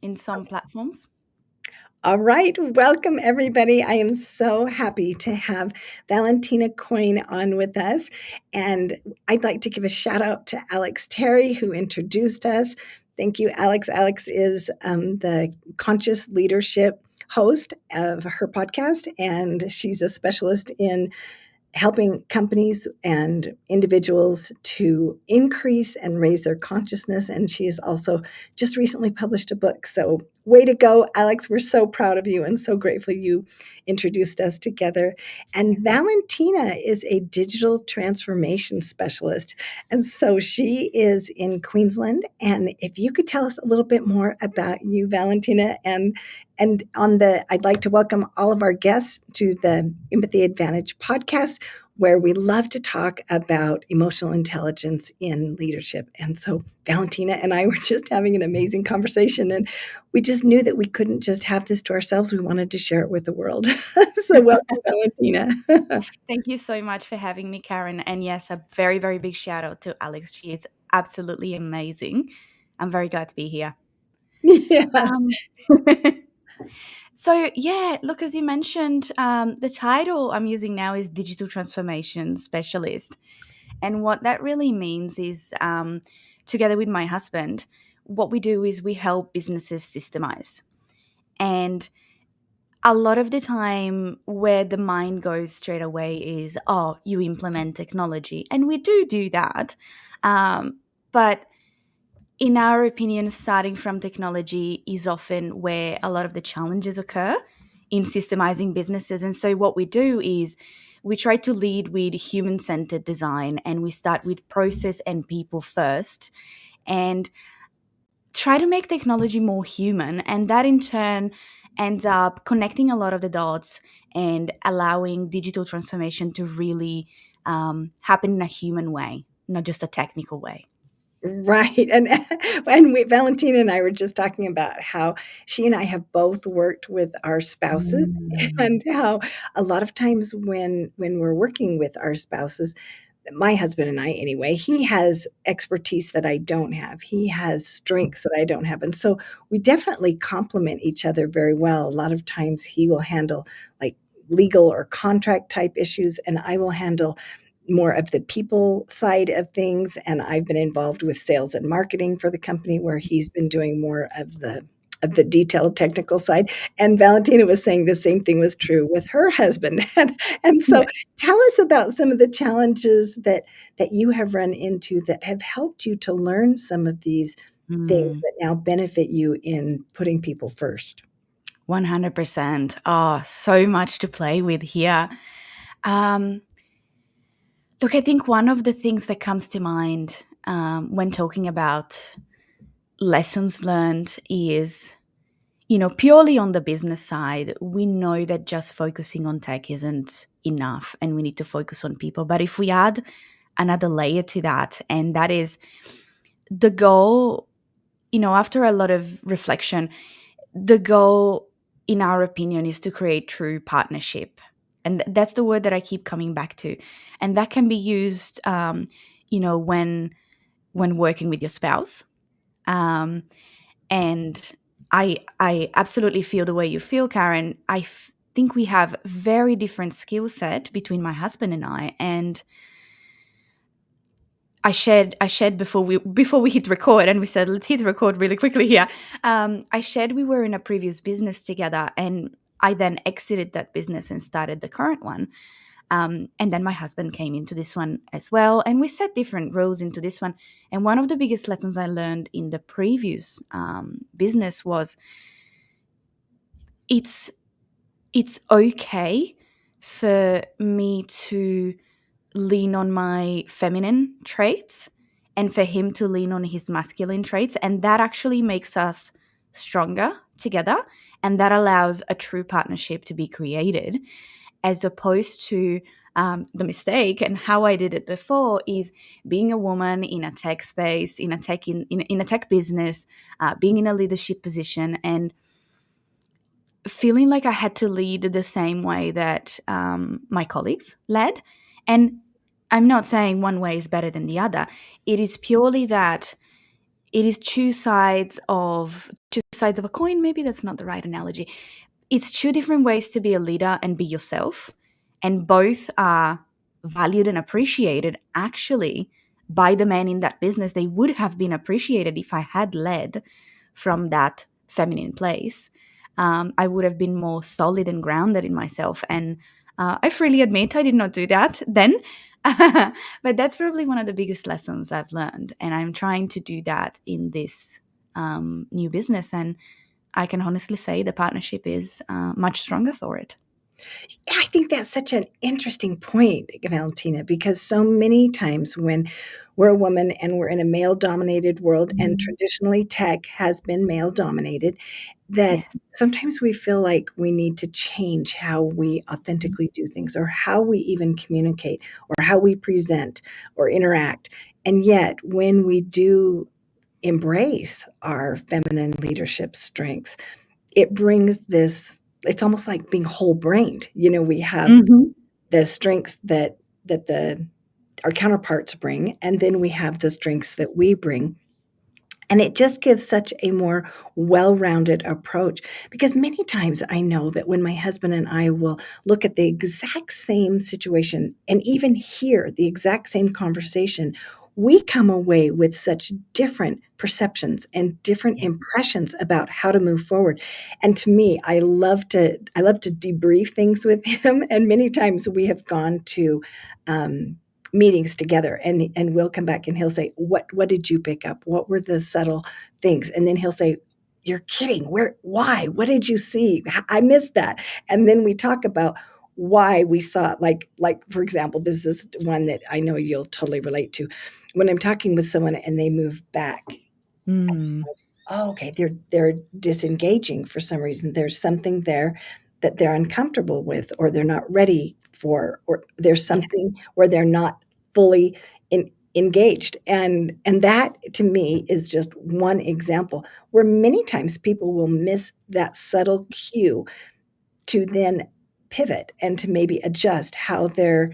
in some platforms. All right, welcome everybody. I am so happy to have Valentina Coyne on with us. And I'd like to give a shout out to Alex Terry, who introduced us. Thank you, Alex. Alex is the conscious leadership host of her podcast, and she's a specialist in helping companies and individuals to increase and raise their consciousness. And she has also just recently published a book. So, way to go, Alex. We're so proud of you and so grateful you introduced us together. And Valentina is a digital transformation specialist. And so she is in Queensland. And if you could tell us a little bit more about you, Valentina, and I'd like to welcome all of our guests to the Empathy Advantage podcast, where we love to talk about emotional intelligence in leadership. And so Valentina and I were just having an amazing conversation, and we just knew that we couldn't just have this to ourselves. We wanted to share it with the world. So welcome, Valentina. Thank you so much for having me, Karen. And yes, a very, very big shout out to Alex. She is absolutely amazing. I'm very glad to be here. Yes. Um, so, yeah, look, as you mentioned, the title I'm using now is Digital Transformation Specialist. And what that really means is, together with my husband, what we do is we help businesses systemize. And a lot of the time, where the mind goes straight away is, oh, you implement technology. And we do that. But in our opinion, starting from technology is often where a lot of the challenges occur in systemizing businesses. And so, what we do is we try to lead with human centered design, and we start with process and people first, and try to make technology more human. And that in turn ends up connecting a lot of the dots and allowing digital transformation to really happen in a human way, not just a technical way. Right. And Valentina and I were just talking about how she and I have both worked with our spouses, Mm. and how a lot of times when we're working with our spouses, my husband and I anyway, he has expertise that I don't have. He has strengths that I don't have. And so we definitely complement each other very well. A lot of times he will handle like legal or contract type issues, and I will handle more of the people side of things. And I've been involved with sales and marketing for the company, where he's been doing more of the detailed technical side. And Valentina was saying the same thing was true with her husband. And so tell us about some of the challenges that you have run into that have helped you to learn some of these things Mm, that now benefit you in putting people first. 100%. Oh, so much to play with here. Um, Look, I think one of the things that comes to mind when talking about lessons learned is, purely on the business side, we know that just focusing on tech isn't enough and we need to focus on people. But if we add another layer to that, and that is the goal, after a lot of reflection, the goal, in our opinion, is to create true partnership. And that's the word that I keep coming back to. And that can be used, when working with your spouse. Um, and I absolutely feel the way you feel, Karen. Think we have very different skill set between my husband and I. And I shared before we hit record, and we said let's hit record really quickly here. I shared we were in a previous business together, and I then exited that business and started the current one. And then my husband came into this one as well, and we set different roles into this one. And one of the biggest lessons I learned in the previous business was it's it's okay for me to lean on my feminine traits and for him to lean on his masculine traits. And that actually makes us stronger together. And that allows a true partnership to be created, as opposed to the mistake. And how I did it before is being a woman in a tech space, in a tech in a tech business, being in a leadership position, and feeling like I had to lead the same way that my colleagues led. And I'm not saying one way is better than the other. It is purely that it is two sides of a coin. Maybe that's not the right analogy. It's two different ways to be a leader and be yourself, and both are valued and appreciated actually by the men in that business. They would have been appreciated if I had led from that feminine place. I would have been more solid and grounded in myself. And I freely admit I did not do that then. But that's probably one of the biggest lessons I've learned. And I'm trying to do that in this new business. And I can honestly say the partnership is much stronger for it. I think that's such an interesting point, Valentina, because so many times when we're a woman and we're in a male dominated world, and traditionally tech has been male dominated, that Yes. sometimes we feel like we need to change how we authentically do things or how we even communicate or how we present or interact. And yet, when we do embrace our feminine leadership strengths, it brings this, it's almost like being whole brained. We have Hmm. the strengths that the our counterparts bring, and then we have the strengths that we bring, and it just gives such a more well-rounded approach, because many times I know that when my husband and I will look at the exact same situation and even hear the exact same conversation, we come away with such different perceptions and different Yes. impressions about how to move forward. And to me, I love to debrief things with him, and many times we have gone to meetings together, and we'll come back and he'll say, what did you pick up? What were the subtle things? And then he'll say, you're kidding. Why? What did you see? I missed that. And then we talk about why we saw it. Like for example, this is one that I know you'll totally relate to. When I'm talking with someone and they move back, Mm. oh, okay, they're disengaging for some reason. There's something there that they're uncomfortable with, or they're not ready for, or there's Yeah. something where they're not fully engaged. And that to me is just one example where many times people will miss that subtle cue to then pivot and to maybe adjust how they're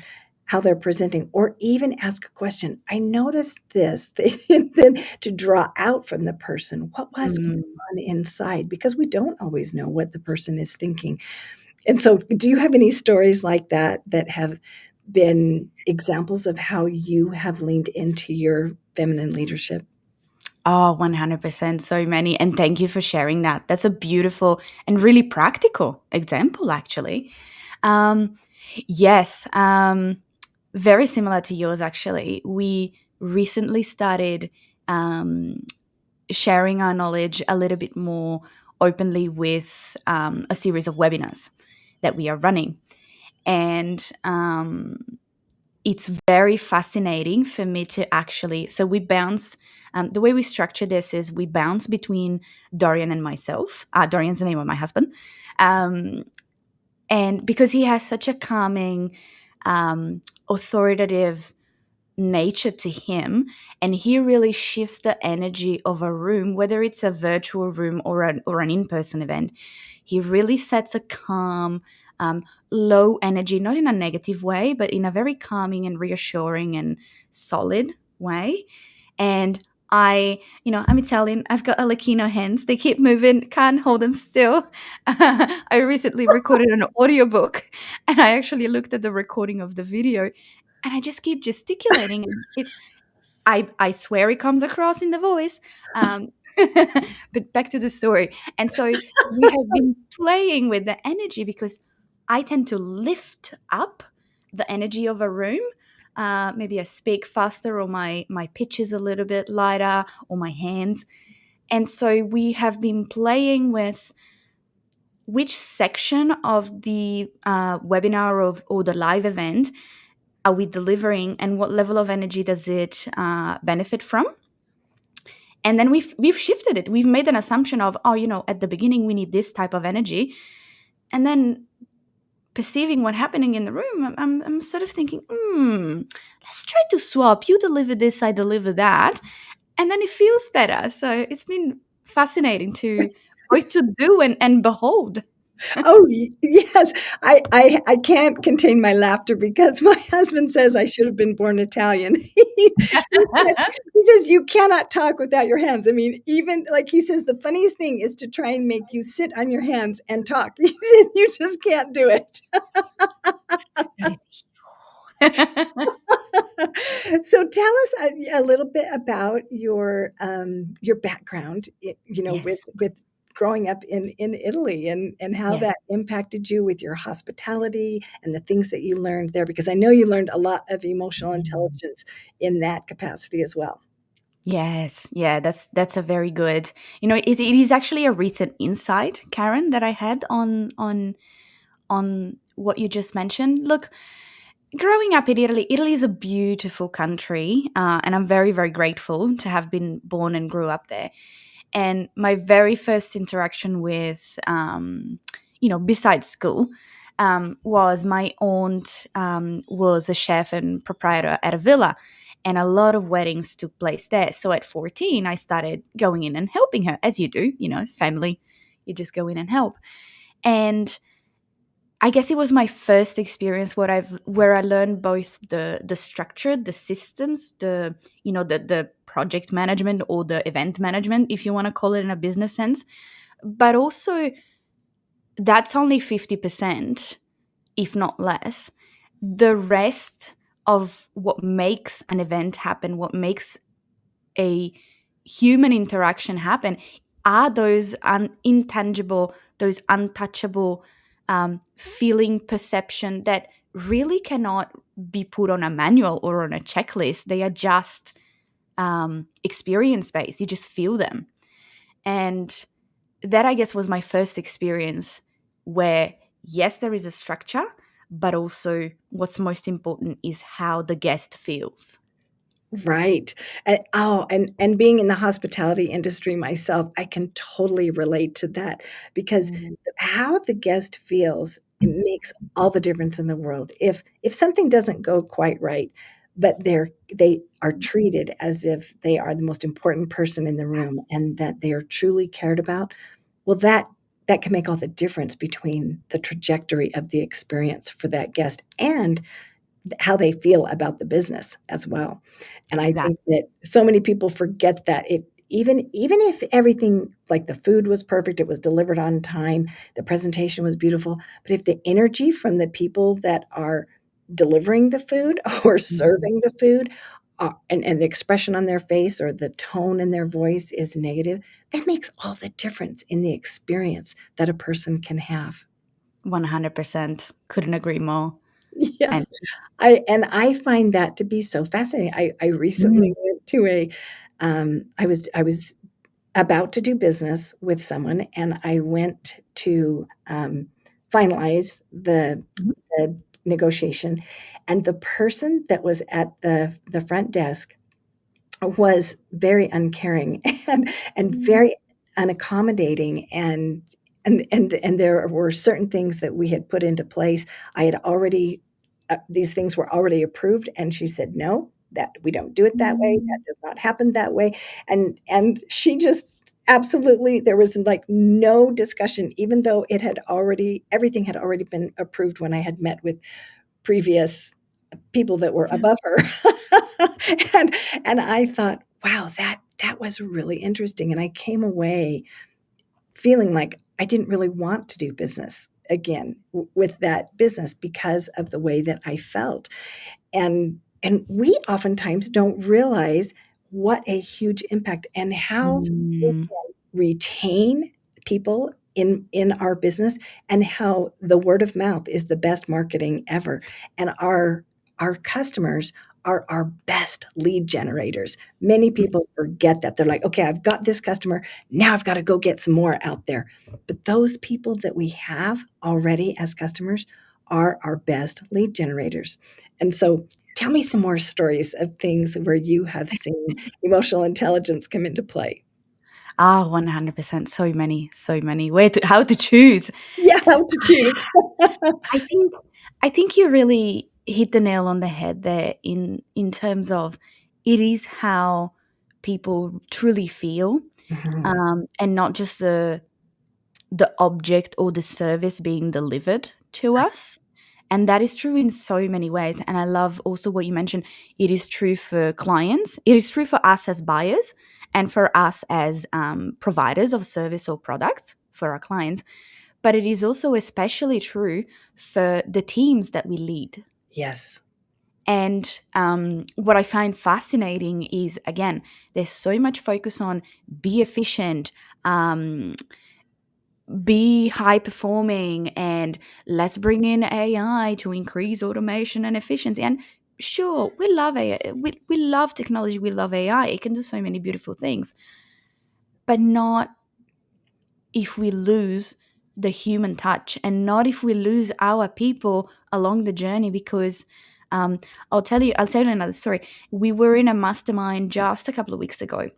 presenting, or even ask a question. I noticed this, and then to draw out from the person what was going Mm. on inside, because we don't always know what the person is thinking. And so, do you have any stories like that that have been examples of how you have leaned into your feminine leadership? Oh, 100%. So many. And thank you for sharing that. That's a beautiful and really practical example, actually. Um, yes. Very similar to yours, actually. We recently started um, sharing our knowledge a little bit more openly with a series of webinars that we are running. And it's very fascinating for me to actually, so we bounce, the way we structure this is we bounce between Dorian and myself. Dorian's the name of my husband. Um, and because he has such a calming, authoritative nature to him, and he really shifts the energy of a room, whether it's a virtual room or an in-person event. He really sets a calm, low energy, not in a negative way, but in a very calming and reassuring and solid way. And I'm Italian. I've got Alekino hands. They keep moving, can't hold them still. I recently recorded an audiobook, and I actually looked at the recording of the video, and I just keep gesticulating. And I swear it comes across in the voice. Um, but back to the story. And so we have been playing with the energy because I tend to lift up the energy of a room. Maybe I speak faster, or my pitch is a little bit lighter, or my hands. And so we have been playing with which section of the webinar or the live event are we delivering, and what level of energy does it benefit from. And then we've shifted it. We've made an assumption of, oh, at the beginning we need this type of energy, and then perceiving what's happening in the room, I'm sort of thinking, let's try to swap. You deliver this, I deliver that, and then it feels better. So it's been fascinating to both to do and behold. Oh, yes. I can't contain my laughter because my husband says I should have been born Italian. He says, "You cannot talk without your hands." I mean, even like he says, the funniest thing is to try and make you sit on your hands and talk. He said, "You just can't do it." That is So tell us a little bit about your background, Yes. with growing up in Italy and how Yes. that impacted you with your hospitality and the things that you learned there, because I know you learned a lot of emotional Mm. intelligence in that capacity as well. Yes. Yeah, that's a very good. It is actually a recent insight, Karen, that I had on what you just mentioned. Look, growing up in Italy, Italy is a beautiful country, and I'm very, very grateful to have been born and grew up there. And my very first interaction with, besides school, was my aunt was a chef and proprietor at a villa, and a lot of weddings took place there. So at 14, I started going in and helping her, as you do, family, you just go in and help. And I guess it was my first experience where I learned both the structure, the systems, the project management or the event management, if you want to call it in a business sense. But also, that's only 50%, if not less. The rest of what makes an event happen, what makes a human interaction happen, are those intangible, those untouchable feeling, perception that really cannot be put on a manual or on a checklist. They are just experience based. You just feel them. And that, I guess, was my first experience where, yes, there is a structure, but also what's most important is how the guest feels. Right. And being in the hospitality industry myself, I can totally relate to that because Mm. how the guest feels, it makes all the difference in the world. If something doesn't go quite right, but they are treated as if they are the most important person in the room and that they are truly cared about, well, that can make all the difference between the trajectory of the experience for that guest and how they feel about the business as well. And I think Exactly. that so many people forget that it even if everything like the food was perfect, it was delivered on time, the presentation was beautiful, but if the energy from the people that are delivering the food or Mhm. serving the food, and the expression on their face or the tone in their voice is negative, that makes all the difference in the experience that a person can have. 100%. Couldn't agree more. Yeah. And I find that to be so fascinating. I recently mm, went to I was about to do business with someone, and I went to, finalize the negotiation, and the person that was at the front desk was very uncaring and mhm. very unaccommodating, and there were certain things that we had put into place. I had already these things were already approved, and she said, "No, that we don't do it that way. That Mm. does not happen that way." And she just absolutely there was like no discussion, even though it had already everything had already been approved when I had met with previous people that were Yeah. above her. and and I thought, wow, that was really interesting. And I came away feeling like I didn't really want to do business again with that business because of the way that I felt. And we oftentimes don't realize what a huge impact and how we Mm. can retain people in our business, and how the word of mouth is the best marketing ever, and our customers are our best lead generators. Many people forget that. They're like, okay, I've got this customer, now I've got to go get some more out there. But those people that we have already as customers are our best lead generators. And so tell me some more stories of things where you have seen emotional intelligence come into play. 100%. So many, so many. How to choose. Yeah, how to choose. I think I think you really hit the nail on the head there in terms of it is how people truly feel, Mhm. and not just the object or the service being delivered to us. And that is true in so many ways. And I love also what you mentioned. It is true for clients, it is true for us as buyers, and for us as providers of service or products for our clients. But it is also especially true for the teams that we lead. Yes. And what I find fascinating is, again, there's so much focus on be efficient, um, be high performing, and let's bring in AI to increase automation and efficiency. And sure, we love AI, we love technology, we love AI. It can do so many beautiful things, but not if we lose the human touch, and not if we lose our people along the journey. Because um, I'll tell you another story. We were in a mastermind just a couple of weeks ago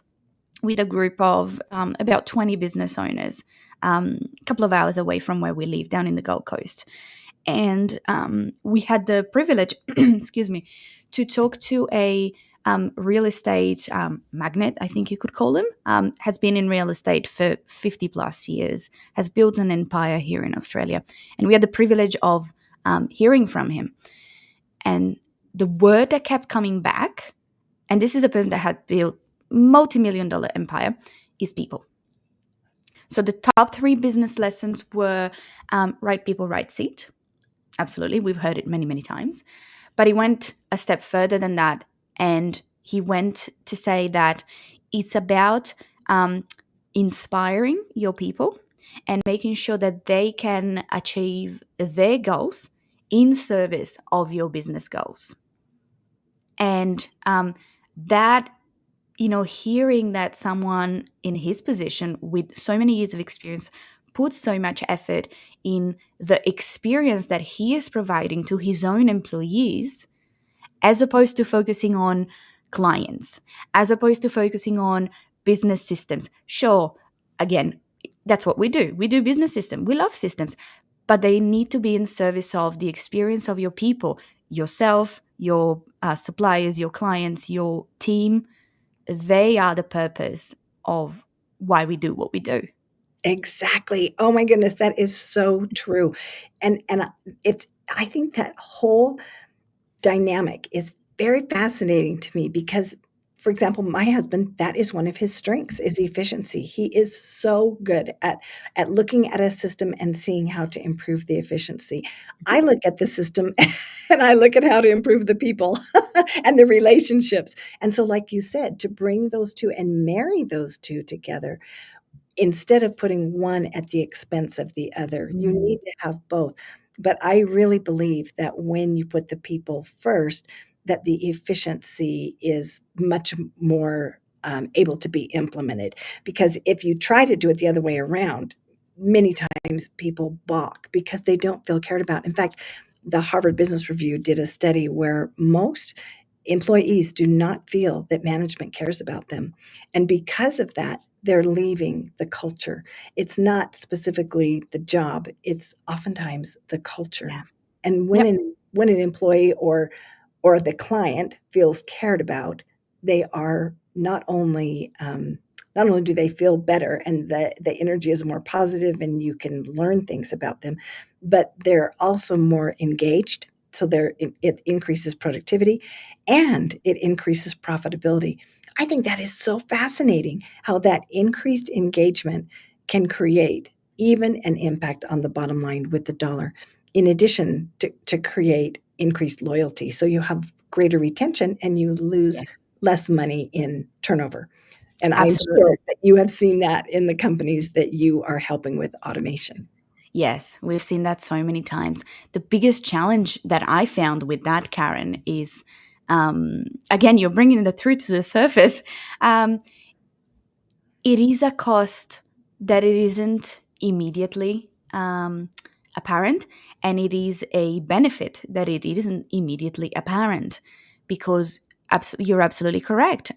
with a group of about 20 business owners, a couple of hours away from where we live, down in the Gold Coast. And we had the privilege, excuse me, to talk to a real estate magnate, I think you could call him, has been in real estate for 50 plus years, has built an empire here in Australia. And we had the privilege of hearing from him. And the word that kept coming back, and this is a person that had built multi-million dollar empire, is people. So the top three business lessons were right people, right seat. Absolutely. We've heard it many, many times. But he went a step further than that. And he went to say that it's about inspiring your people and making sure that they can achieve their goals in service of your business goals. And that, hearing that someone in his position with so many years of experience puts so much effort in the experience that he is providing to his own employees, as opposed to focusing on clients, as opposed to focusing on business systems. Sure, again, that's what we do. We do business system. We love systems, but they need to be in service of the experience of your people, yourself, your suppliers, your clients, your team. They are the purpose of why we do what we do. Exactly. Oh my goodness, that is so true. And it's I think that whole dynamic is very fascinating to me because, for example, my husband, that is one of his strengths is efficiency. He is so good at looking at a system and seeing how to improve the efficiency. I look at the system and I look at how to improve the people and the relationships. And so, like you said, to bring those two and marry those two together instead of putting one at the expense of the other. You Mm, need to have both. But I really believe that when you put the people first, that the efficiency is much more able to be implemented. Because if you try to do it the other way around, many times people balk because they don't feel cared about. In fact, the Harvard Business Review did a study where most employees do not feel that management cares about them. And because of that, they're leaving the culture. It's not specifically the job, it's oftentimes the culture. yeah. And when Yep. an employee or the client feels cared about, they are not only do they feel better and the energy is more positive and you can learn things about them, but they're also more engaged. So it increases productivity and it increases profitability. I think that is so fascinating how that increased engagement can create even an impact on the bottom line with the dollar, in addition to create increased loyalty. So you have greater retention and you lose Yes. less money in turnover. And I'm sure Absolutely. that you have seen that in the companies that you are helping with automation. Yes, we've seen that so many times. The biggest challenge that I found with that, Karen, is again, you're bringing the truth to the surface. Um, it is a cost that it isn't immediately apparent, and it is a benefit that it isn't immediately apparent, because you're absolutely correct.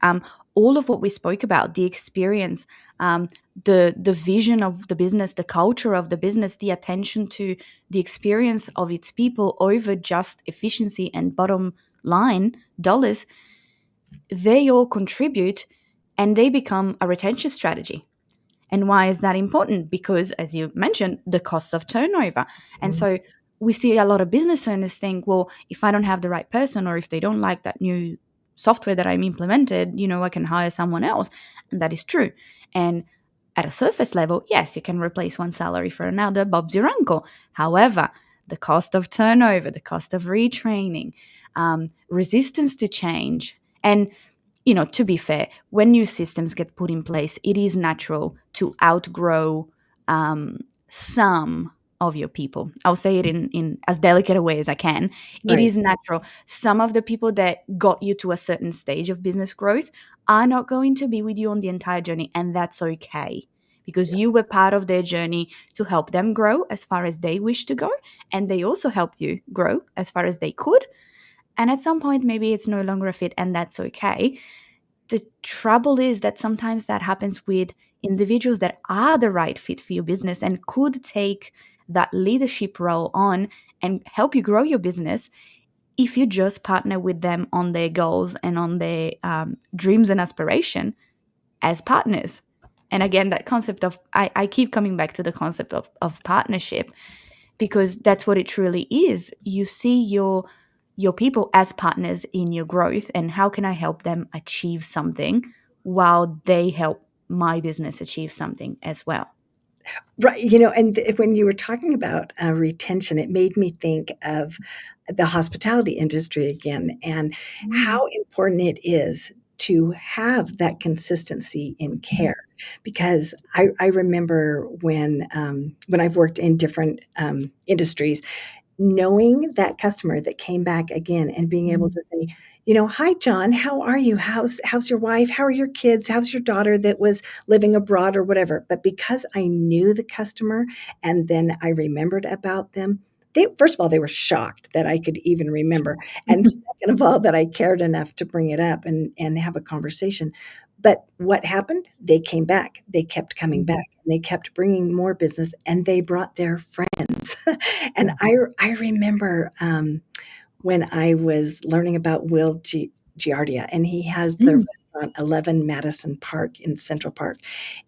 All of what we spoke about, the experience, the vision of the business, the culture of the business, the attention to the experience of its people over just efficiency and bottom line dollars, they all contribute and they become a retention strategy. And why is that important? Because, as you mentioned, the cost of turnover. And so we see a lot of business owners think, well, if I don't have the right person, or if they don't like that new software that I'm implemented, I can hire someone else. And that is true. And at a surface level, yes, you can replace one salary for another, Bob's your uncle. However, the cost of turnover, the cost of retraining, resistance to change, and to be fair, when new systems get put in place, it is natural to outgrow um, some of your people. I'll say it in as delicate a way as I can. It Right. is natural. Some of the people that got you to a certain stage of business growth are not going to be with you on the entire journey, and that's okay. Because you were part of their journey to help them grow as far as they wish to go. And they also helped you grow as far as they could. And at some point, maybe it's no longer a fit, and that's okay. The trouble is that sometimes that happens with individuals that are the right fit for your business and could take that leadership role on and help you grow your business if you just partner with them on their goals and on their dreams and aspiration as partners. And again, that concept of, I keep coming back to the concept of partnership, because that's what it truly is. You see your people as partners in your growth, and how can I help them achieve something while they help my business achieve something as well. Right, and when you were talking about, retention, it made me think of the hospitality industry again, and Mm. how important it is to have that consistency in care, because I remember when I've worked in different, industries, knowing that customer that came back again and being able Mm. to say, "Hi, John, how are you? How's your wife? How are your kids? How's your daughter that was living abroad?" or whatever. But because I knew the customer and then I remembered about them, they first of all, they were shocked that I could even remember, and second of all, that I cared enough to bring it up and have a conversation. But what happened? They came back. They kept coming Mm. back, and they kept bringing more business, and they brought their friends. And Yeah. I remember, when I was learning about Will Giardia, and he has the Mm. restaurant 11 Madison Park in Central Park,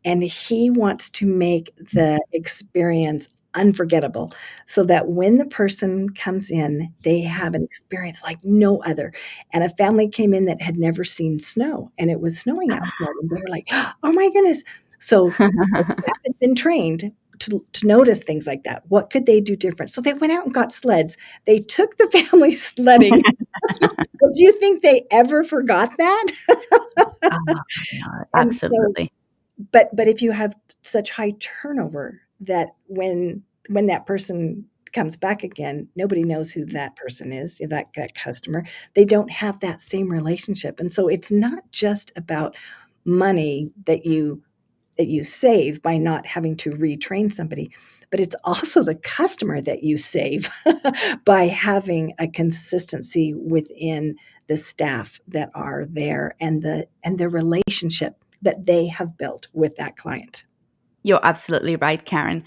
and he wants to make the experience unforgettable so that when the person comes in, they have an experience like no other. And a family came in that had never seen snow, and it was snowing outside, and they were like, "Oh my goodness." So the staff had been trained to notice things like that. What could they do different? So they went out and got sleds. They took the family sledding. But do you think they ever forgot that? Ah, no, And so absolutely. but if you have such high turnover that when that person comes back again, nobody knows who that person is, that customer. They don't have that same relationship. And so it's not just about money that you save by not having to retrain somebody, but it's also the customer that you save by having a consistency within the staff that are there and the relationship that they have built with that client. You're absolutely right, Karen.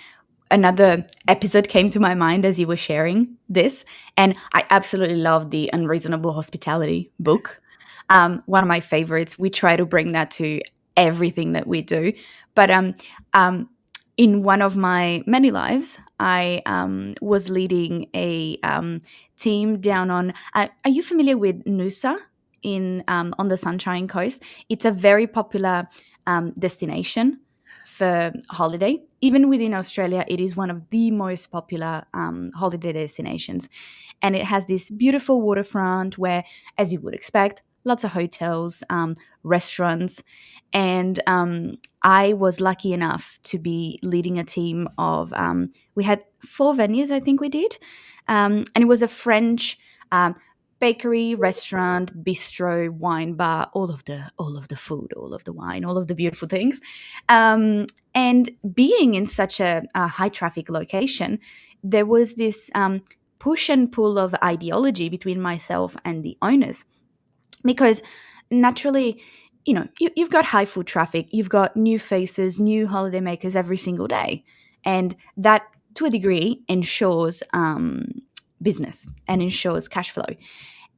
Another episode came to my mind as you were sharing this, and I absolutely love the Unreasonable Hospitality book. One of my favorites. We try to bring that to everything that we do. But um, in one of my many lives, I was leading a team down on. Are you familiar with Noosa in on the Sunshine Coast? It's a very popular destination for holiday. Even within Australia, it is one of the most popular holiday destinations. And it has this beautiful waterfront where, as you would expect, lots of hotels, restaurants. And I was lucky enough to be leading a team of, we had 4 venues, I think we did. And it was a French um, bakery, restaurant, bistro, wine bar, all of the food, all of the wine, all of the beautiful things. And being in such a high traffic location, there was this push and pull of ideology between myself and the owners, because naturally, you've got high foot traffic, you've got new faces, new holiday makers every single day, and that to a degree ensures business and ensures cash flow.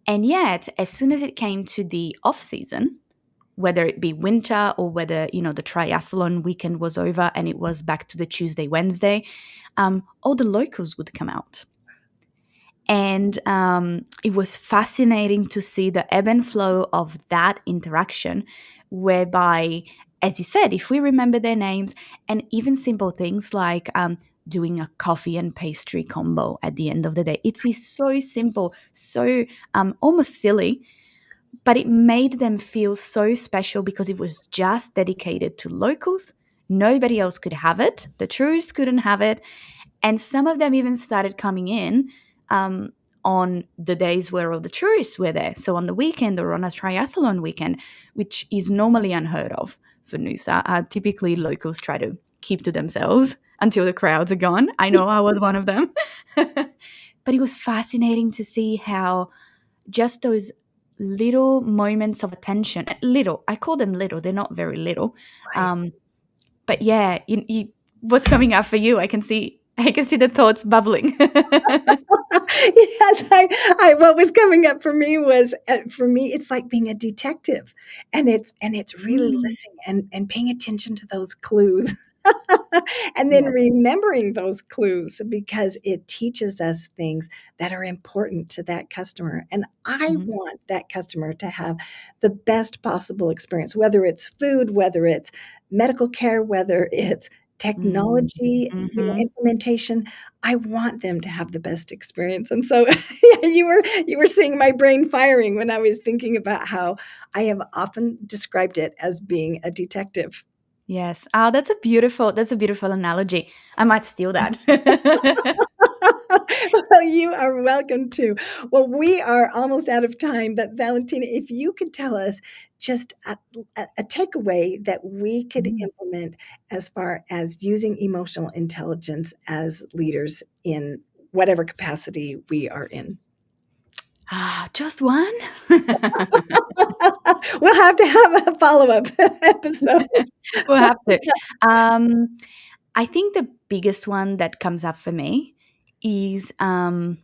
And yet, as soon as it came to the off season, whether it be winter or whether, the triathlon weekend was over and it was back to the Tuesday, Wednesday, all the locals would come out. And it was fascinating to see the ebb and flow of that interaction, whereby, as you said, if we remember their names and even simple things like doing a coffee and pastry combo at the end of the day, it's so simple, so almost silly, but it made them feel so special because it was just dedicated to locals. Nobody else could have it. The tourists couldn't have it. And some of them even started coming in um, on the days where all the tourists were there. So on the weekend or on a triathlon weekend, which is normally unheard of for Noosa. Typically, locals try to keep to themselves until the crowds are gone. I know I was one of them. But it was fascinating to see how just those little moments of attention, little, I call them little, they're not very little. Right. Um, but yeah, what's coming up for you? I can see the thoughts bubbling. Yes, what was coming up for me was, for me, it's like being a detective, and it's really Mm, listening and paying attention to those clues, and then yeah. remembering those clues because it teaches us things that are important to that customer. And I Mhm. want that customer to have the best possible experience, whether it's food, whether it's medical care, whether it's Mm, technology, mhm. implementation. I want them to have the best experience. And so yeah, you were seeing my brain firing when I was thinking about how I have often described it as being a detective. Yes. Oh, that's a beautiful analogy. I might steal that. Well, you are welcome to. Well, we are almost out of time, but Valentina, if you could tell us just a takeaway that we could Mm. implement as far as using emotional intelligence as leaders in whatever capacity we are in. Just one? We'll have to have a follow-up episode. We'll have to. Um, I think the biggest one that comes up for me is, and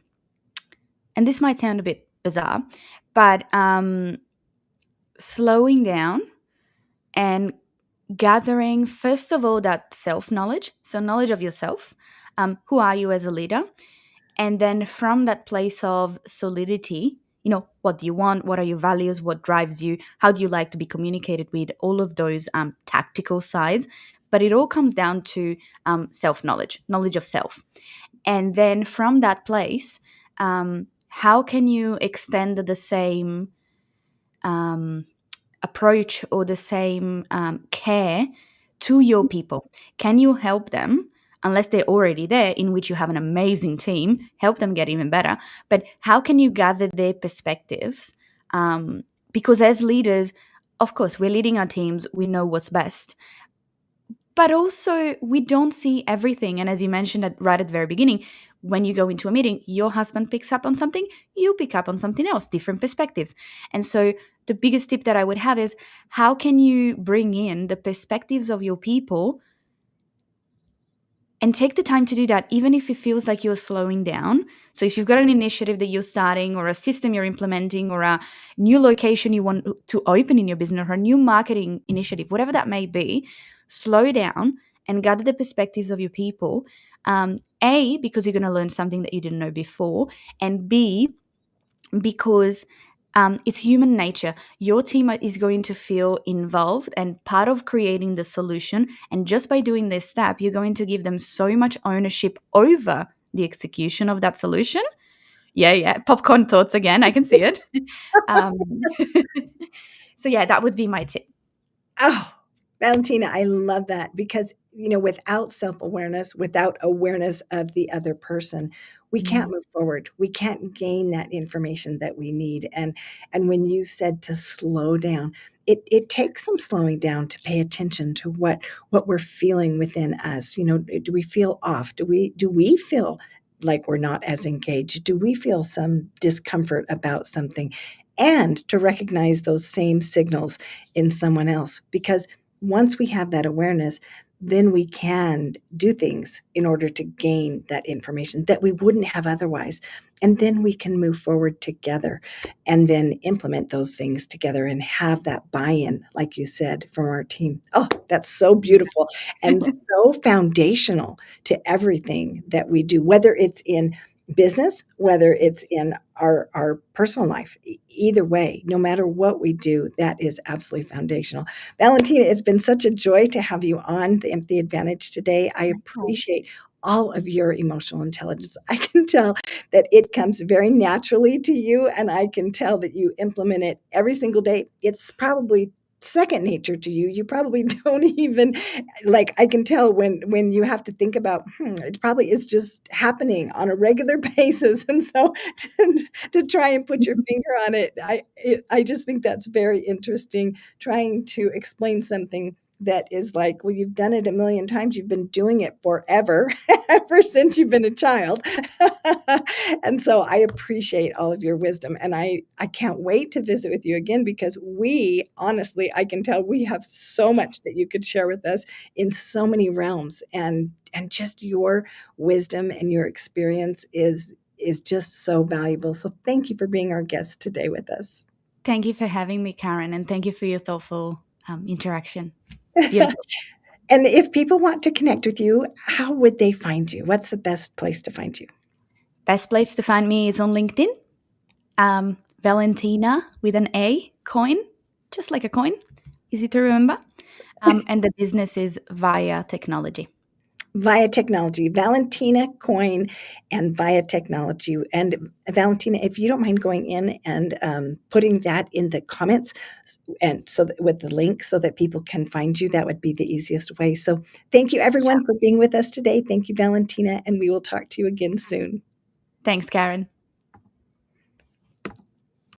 this might sound a bit bizarre, but slowing down and gathering, first of all, that self knowledge. So, knowledge of yourself. Who are you as a leader? And then from that place of solidity, what do you want? What are your values? What drives you? How do you like to be communicated with? All of those tactical sides. But it all comes down to self knowledge, knowledge of self. And then from that place, how can you extend the same um, approach or the same care to your people? Can you help them? Unless they're already there, in which you have an amazing team, help them get even better. But how can you gather their perspectives? Because as leaders, of course, we're leading our teams, we know what's best, but also we don't see everything. And as you mentioned right at the very beginning, when you go into a meeting, your husband picks up on something, you pick up on something else, different perspectives. And so the biggest tip that I would have is, how can you bring in the perspectives of your people and take the time to do that, even if it feels like you're slowing down? So if you've got an initiative that you're starting, or a system you're implementing, or a new location you want to open in your business, or a new marketing initiative, whatever that may be, slow down and gather the perspectives of your people. A, because you're going to learn something that you didn't know before, and B, because it's human nature. Your team is going to feel involved and part of creating the solution. And just by doing this step, you're going to give them so much ownership over the execution of that solution. Yeah, yeah. Popcorn thoughts again. I can see it. um, so, yeah, that would be my tip. Oh, Valentina, I love that because, without self-awareness, without awareness of the other person, we can't Mm, move forward. We can't gain that information that we need. And when you said to slow down, it takes some slowing down to pay attention to what we're feeling within us. Do we feel off? Do we feel like we're not as engaged? Do we feel some discomfort about something? And to recognize those same signals in someone else, because once we have that awareness, then we can do things in order to gain that information that we wouldn't have otherwise. And then we can move forward together and then implement those things together and have that buy in, like you said, from our team. Oh, that's so beautiful and so foundational to everything that we do, whether it's in business, whether it's in our personal life. Either way, no matter what we do, that is absolutely foundational. Valentina, it's been such a joy to have you on the Empathy Advantage today. I appreciate all of your emotional intelligence. I can tell that it comes very naturally to you, and I can tell that you implement it every single day. It's probably second nature to you. You probably don't even like I can tell when you have to think about it probably is just happening on a regular basis. And so to try and put your finger on it, I just think that's very interesting trying to explain something that is like, well, you've done it a million times. You've been doing it forever, ever since you've been a child. And so I appreciate all of your wisdom. And I can't wait to visit with you again because we, honestly, I can tell we have so much that you could share with us in so many realms. And just your wisdom and your experience is just so valuable. So thank you for being our guest today with us. Thank you for having me, Karen, and thank you for your thoughtful interaction. Beautiful. And if people want to connect with you, how would they find you? What's the best place to find you? Best place to find me is on LinkedIn. Valentina with an A, coin, just like a coin, easy to remember. And the business is Via Technology. Via Technology, Valentina Coin and Via Technology. And Valentina, if you don't mind going in and putting that in the comments and so that, with the link so that people can find you, that would be the easiest way. So thank you everyone for being with us today. Thank you, Valentina, and we will talk to you again soon. Thanks, Karen.